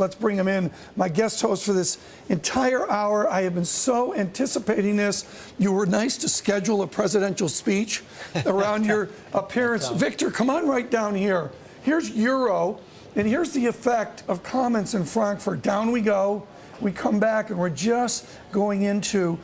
Let's bring him in, my guest host for this entire hour. I have been so anticipating this. You were nice to schedule a presidential speech around your appearance. Victor, come on right down here. Here's Euro, and here's the effect of comments in Frankfurt. Down we go. We come back, and we're just going into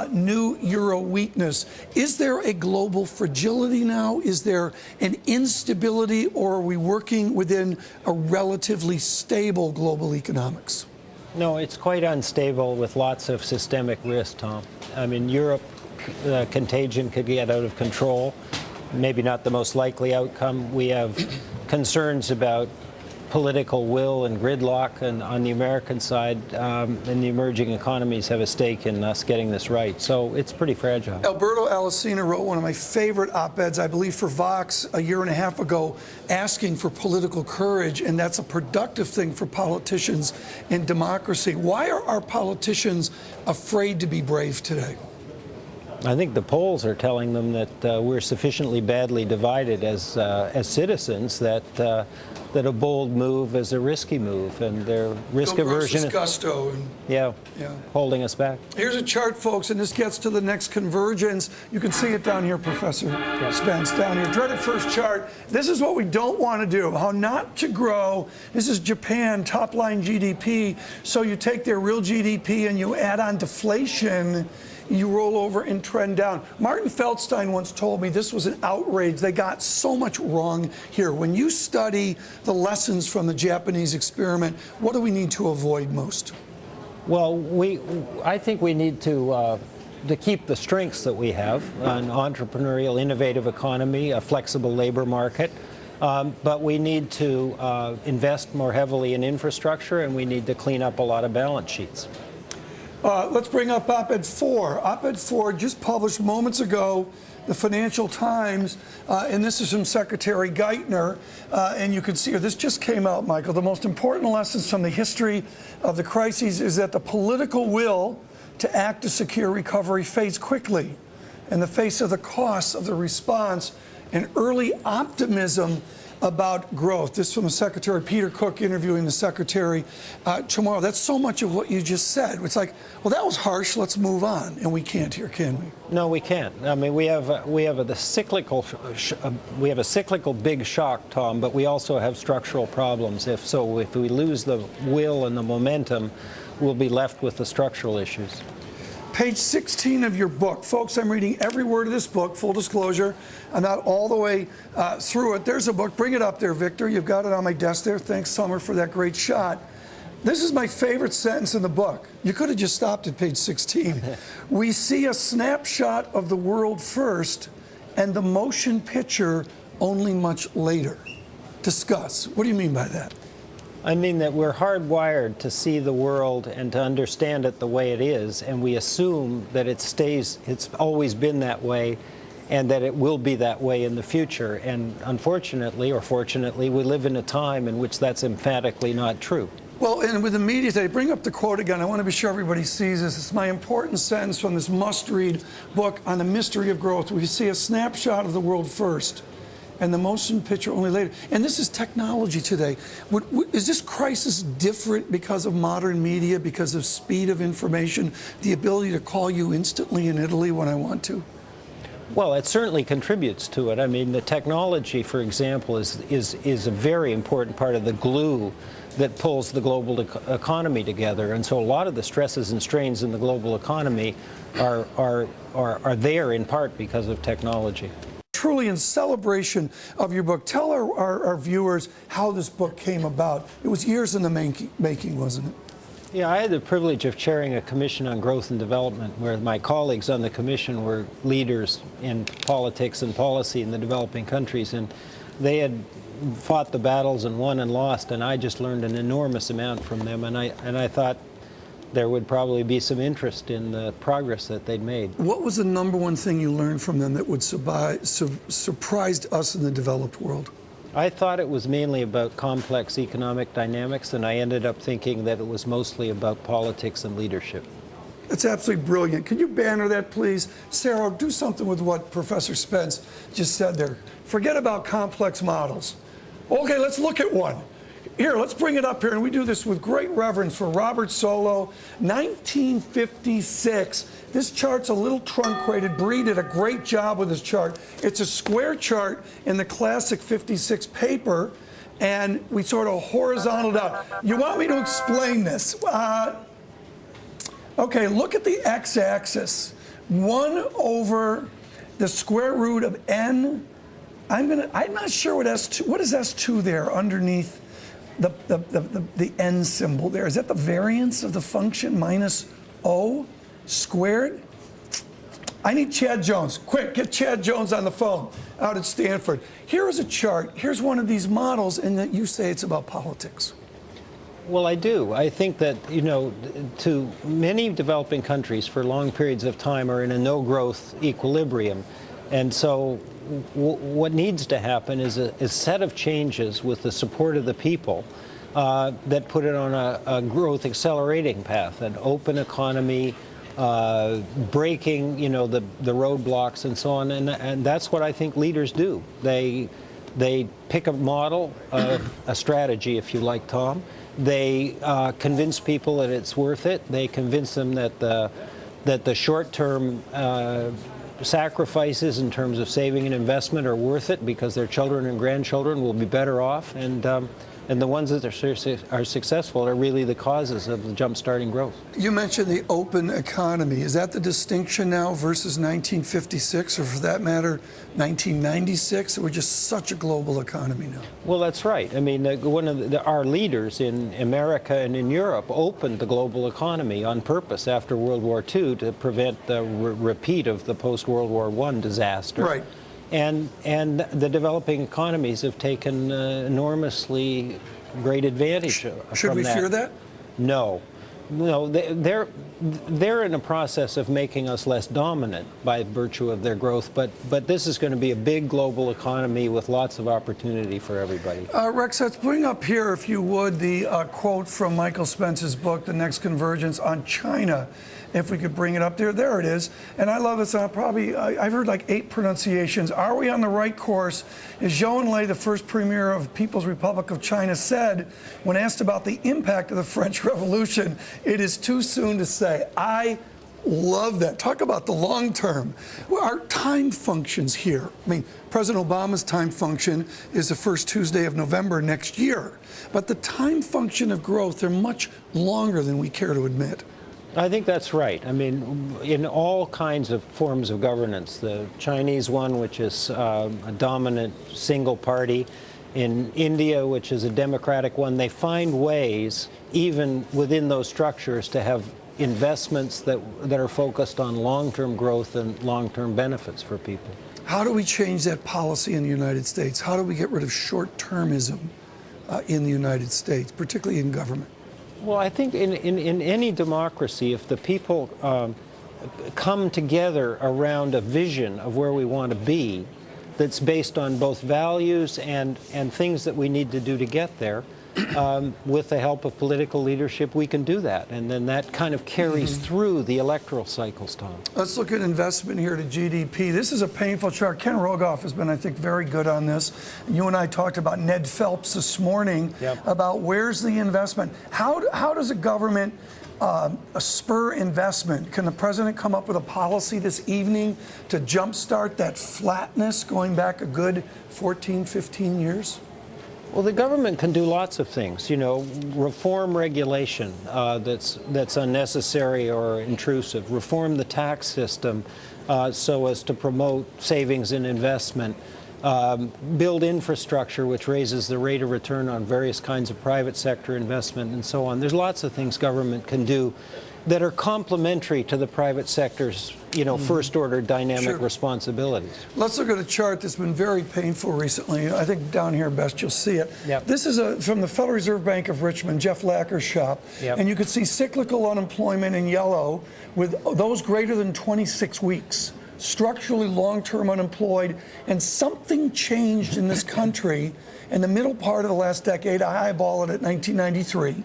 new Euro weakness. Is there a global fragility now? Is there an instability, or are we working within a relatively stable global economics? No, it's quite unstable with lots of systemic risk, Tom. I mean, Europe, contagion could get out of control. Maybe not the most likely outcome. We have concerns about political will and gridlock, and on the American side, and the emerging economies have a stake in us getting this right. So it's pretty fragile. Alberto Alessina wrote one of my favorite op-eds, I believe, for Vox a year and a half ago, asking for political courage, and that's a productive thing for politicians in democracy. Why are our politicians afraid to be brave today? I think the polls are telling them that we're sufficiently badly divided as citizens that a bold move is a risky move, and their risk aversion is holding us back. Here's a chart, folks, and this gets to the next convergence. You can see it down here, Professor Spence, down here. Dreaded first chart. This is what we don't want to do, how not to grow. This is Japan, top line GDP. So you take their real GDP and you add on deflation, you roll over and trend down. Martin Feldstein once told me this was an outrage. They got so much wrong here. When you study the lessons from the Japanese experiment, what do we need to avoid most? Well, I think we need to keep the strengths that we have, an entrepreneurial, innovative economy, a flexible labor market. But we need to invest more heavily in infrastructure, and we need to clean up a lot of balance sheets. Let's bring up Op-Ed 4. Op-Ed 4 just published moments ago, the Financial Times, and this is from Secretary Geithner. And you can see here, this just came out, Michael. The most important lessons from the history of the crises is that the political will to act to secure recovery fades quickly in the face of the costs of the response and early optimism about growth. This is from Secretary Peter Cook interviewing the Secretary tomorrow. That's so much of what you just said. It's like, well, that was harsh. Let's move on. And we can't here, can we? No, we can't. I mean, we have a cyclical big shock, Tom, but we also have structural problems. If we lose the will and the momentum, we'll be left with the structural issues. Page 16 of your book. Folks, I'm reading every word of this book, full disclosure. I'm not all the way through it. There's a book. Bring it up there, Victor. You've got it on my desk there. Thanks, Summer, for that great shot. This is my favorite sentence in the book. You could have just stopped at page 16. We see a snapshot of the world first and the motion picture only much later. Discuss. What do you mean by that? I mean that we're hardwired to see the world and to understand it the way it is, and we assume that it's always been that way, and that it will be that way in the future. And unfortunately, or fortunately, we live in a time in which that's emphatically not true. Well, and with the media today, bring up the quote again. I want to be sure everybody sees this. It's my important sentence from this must-read book on the mystery of growth. We see a snapshot of the world first and the motion picture only later. And this is technology today. Is this crisis different because of modern media, because of speed of information, the ability to call you instantly in Italy when I want to? Well, it certainly contributes to it. I mean, the technology, for example, is a very important part of the glue that pulls the global economy together. And so a lot of the stresses and strains in the global economy are there in part because of technology. Truly in celebration of your book, tell our viewers how this book came about. It was years in the making, wasn't it? Yeah, I had the privilege of chairing a commission on growth and development where my colleagues on the commission were leaders in politics and policy in the developing countries, and they had fought the battles and won and lost, and I just learned an enormous amount from them, and I thought there would probably be some interest in the progress that they'd made. What was the number one thing you learned from them that would surprised us in the developed world? I thought it was mainly about complex economic dynamics, and I ended up thinking that it was mostly about politics and leadership. That's absolutely brilliant. Can you banner that, please? Sarah, do something with what Professor Spence just said there. Forget about complex models. Okay, let's look at one. here, let's bring it up here, and we do this with great reverence for Robert Solow, 1956. This chart's a little truncated. Bree did a great job with this chart. It's a square chart in the classic 56 paper, and we sort of horizontaled out. You want me to explain this? Okay, look at the x-axis. 1 over the square root of n. I'm not sure what S2. What is S2 there underneath the n symbol there? Is that the variance of the function minus O squared? I need Chad Jones. Quick, get Chad Jones on the phone out at Stanford. Here is a chart. Here's one of these models, and that you say it's about politics. Well, I do. I think that, to many developing countries for long periods of time are in a no-growth equilibrium. And so what needs to happen is a set of changes with the support of the people that put it on a growth accelerating path, an open economy, breaking, the roadblocks and so on. And that's what I think leaders do. They pick a model, a strategy, if you like, Tom. They convince people that it's worth it. They convince them that the short-term sacrifices in terms of saving and investment are worth it because their children and grandchildren will be better off. And the ones that are successful are really the causes of the jump-starting growth. You mentioned the open economy. Is that the distinction now versus 1956, or for that matter, 1996? We're just such a global economy now. Well, that's right. I mean, one of our leaders in America and in Europe opened the global economy on purpose after World War II to prevent the repeat of the post-World War I disaster. Right. And the developing economies have taken enormously great advantage from that. Should we fear that? No. They're in a process of making us less dominant by virtue of their growth, but this is going to be a big global economy with lots of opportunity for everybody. Rex, let's bring up here, if you would, the quote from Michael Spence's book, The Next Convergence, on China. If we could bring it up there. There it is. And I love this. I've heard like 8 pronunciations. Are we on the right course? As Zhou Enlai, the first premier of People's Republic of China, said when asked about the impact of the French Revolution, it is too soon to say. I love that. Talk about the long term. Well, our time functions here. I mean, President Obama's time function is the first Tuesday of November next year. But the time function of growth, they're much longer than we care to admit. I think that's right. I mean, in all kinds of forms of governance, the Chinese one, which is a dominant single party, in India, which is a democratic one, they find ways, even within those structures, to have investments that are focused on long-term growth and long-term benefits for people. How do we change that policy in the United States? How do we get rid of short-termism in the United States, particularly in government? Well, I think in any democracy, if the people come together around a vision of where we want to be that's based on both values and things that we need to do to get there, with the help of political leadership, we can do that. And then that kind of carries through the electoral cycles, Tom. Let's look at investment here to GDP. This is a painful chart. Ken Rogoff has been, I think, very good on this. You and I talked about Ned Phelps this morning about where's the investment. How does a government spur investment? Can the president come up with a policy this evening to jumpstart that flatness going back a good 14, 15 years? Well, the government can do lots of things, reform regulation that's unnecessary or intrusive, reform the tax system so as to promote savings and investment, build infrastructure which raises the rate of return on various kinds of private sector investment and so on. There's lots of things government can do that are complementary to the private sector's, first-order dynamic responsibilities. Let's look at a chart that's been very painful recently. I think down here best you'll see it. Yep. This is from the Federal Reserve Bank of Richmond, Jeff Lacker's shop. Yep. And you can see cyclical unemployment in yellow with those greater than 26 weeks. structurally long-term unemployed, and something changed in this country in the middle part of the last decade. I eyeball it at 1993,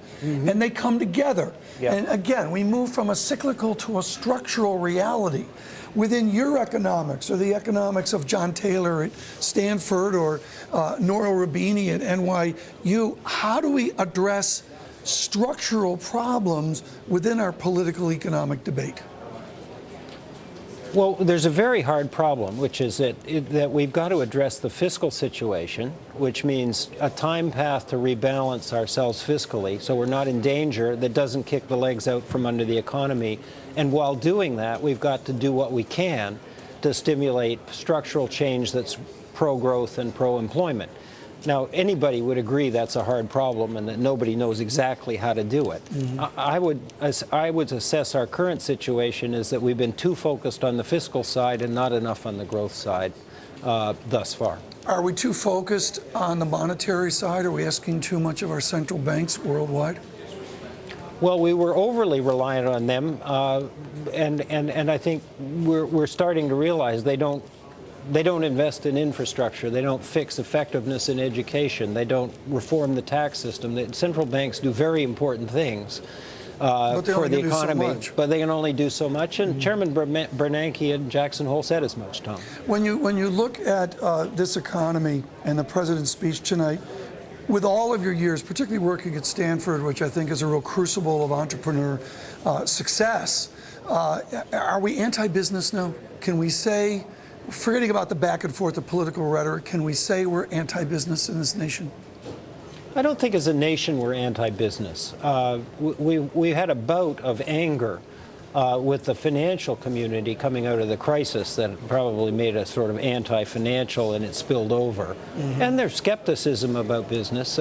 and they come together. Yeah. And again, we move from a cyclical to a structural reality. Within your economics, or the economics of John Taylor at Stanford, or Nora Rubini at NYU, how do we address structural problems within our political economic debate? Well, there's a very hard problem, which is that we've got to address the fiscal situation, which means a time path to rebalance ourselves fiscally so we're not in danger that doesn't kick the legs out from under the economy. And while doing that, we've got to do what we can to stimulate structural change that's pro-growth and pro-employment. Now, anybody would agree that's a hard problem and that nobody knows exactly how to do it. I would assess our current situation is that we've been too focused on the fiscal side and not enough on the growth side thus far. Are we too focused on the monetary side? Are we asking too much of our central banks worldwide? Well, we were overly reliant on them, and I think we're starting to realize they don't invest in infrastructure. They don't fix effectiveness in education. They don't reform the tax system. The central banks do very important things for the economy, but they can only do so much. And Chairman Bernanke and Jackson Hole said as much, Tom. When you look at this economy and the president's speech tonight, with all of your years, particularly working at Stanford, which I think is a real crucible of entrepreneur success, are we anti-business now? Can we say, forgetting about the back and forth of political rhetoric, can we say we're anti-business in this nation? I don't think as a nation we're anti-business. We had a bout of anger with the financial community coming out of the crisis that probably made us sort of anti-financial, and it spilled over. And there's skepticism about business.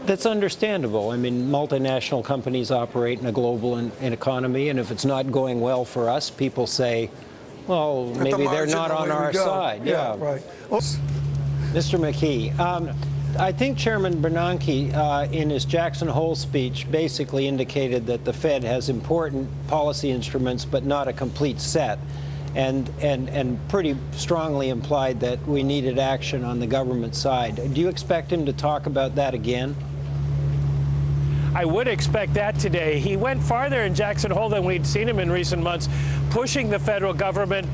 That's understandable. I mean, multinational companies operate in a global economy, and if it's not going well for us, people say, well, maybe they're not on our side. Yeah, right. Mr. McKee, I think Chairman Bernanke, in his Jackson Hole speech, basically indicated that the Fed has important policy instruments, but not a complete set, and pretty strongly implied that we needed action on the government side. Do you expect him to talk about that again? I would expect that today. He went farther in Jackson Hole than we'd seen him in recent months, pushing the federal government,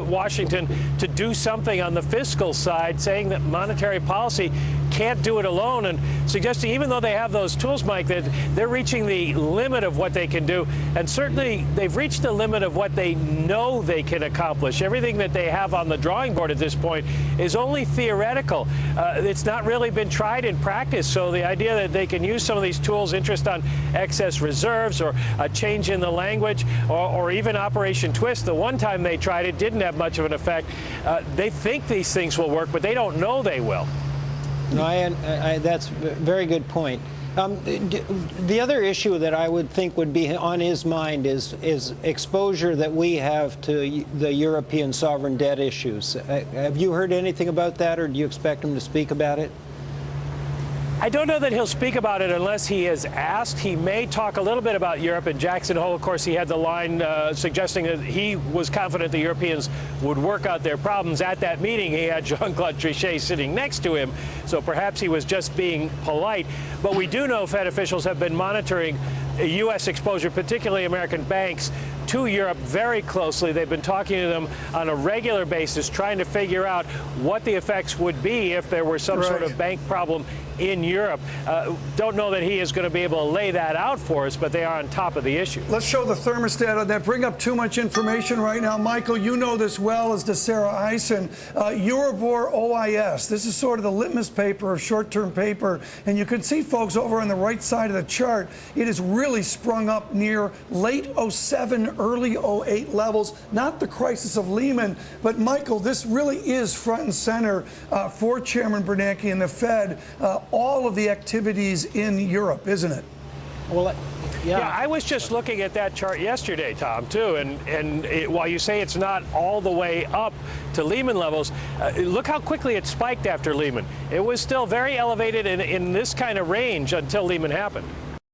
Washington, to do something on the fiscal side, saying that monetary policy can't do it alone, and suggesting even though they have those tools, Mike, that they're reaching the limit of what they can do. And certainly they've reached the limit of what they know they can accomplish. Everything that they have on the drawing board at this point is only theoretical. It's not really been tried in practice. So the idea that they can use some of these tools, interest on excess reserves, or a change in the language, or even Operation Twist, the one time they tried it didn't have much of an effect. They think these things will work, but they don't know they will. No, that's a very good point. The other issue that I would think would be on his mind is exposure that we have to the European sovereign debt issues. Have you heard anything about that, or do you expect him to speak about it? I don't know that he'll speak about it unless he is asked. He may talk a little bit about Europe. In Jackson Hole, of course, he had the line suggesting that he was confident the Europeans would work out their problems. At that meeting, he had Jean-Claude Trichet sitting next to him, so perhaps he was just being polite. But we do know Fed officials have been monitoring U.S. exposure, particularly American banks, to Europe very closely. They've been talking to them on a regular basis, trying to figure out what the effects would be if there were some sort of bank problem in Europe. Don't know that he is going to be able to lay that out for us, but they are on top of the issue. Let's show the thermostat on that. Bring up too much information right now. Michael, you know this well, as does Sarah Eisen. Euribor OIS. This is sort of the litmus paper of short-term paper. And you can see, folks, over on the right side of the chart, it has really sprung up near late 07, early 08 levels. Not the crisis of Lehman, but Michael, this really is front and center for Chairman Bernanke and the Fed. All of the activities in Europe, isn't it? Well, yeah, I was just looking at that chart yesterday, Tom, too, and while you say it's not all the way up to Lehman levels, look how quickly it spiked after Lehman. It was still very elevated in this kind of range until Lehman happened.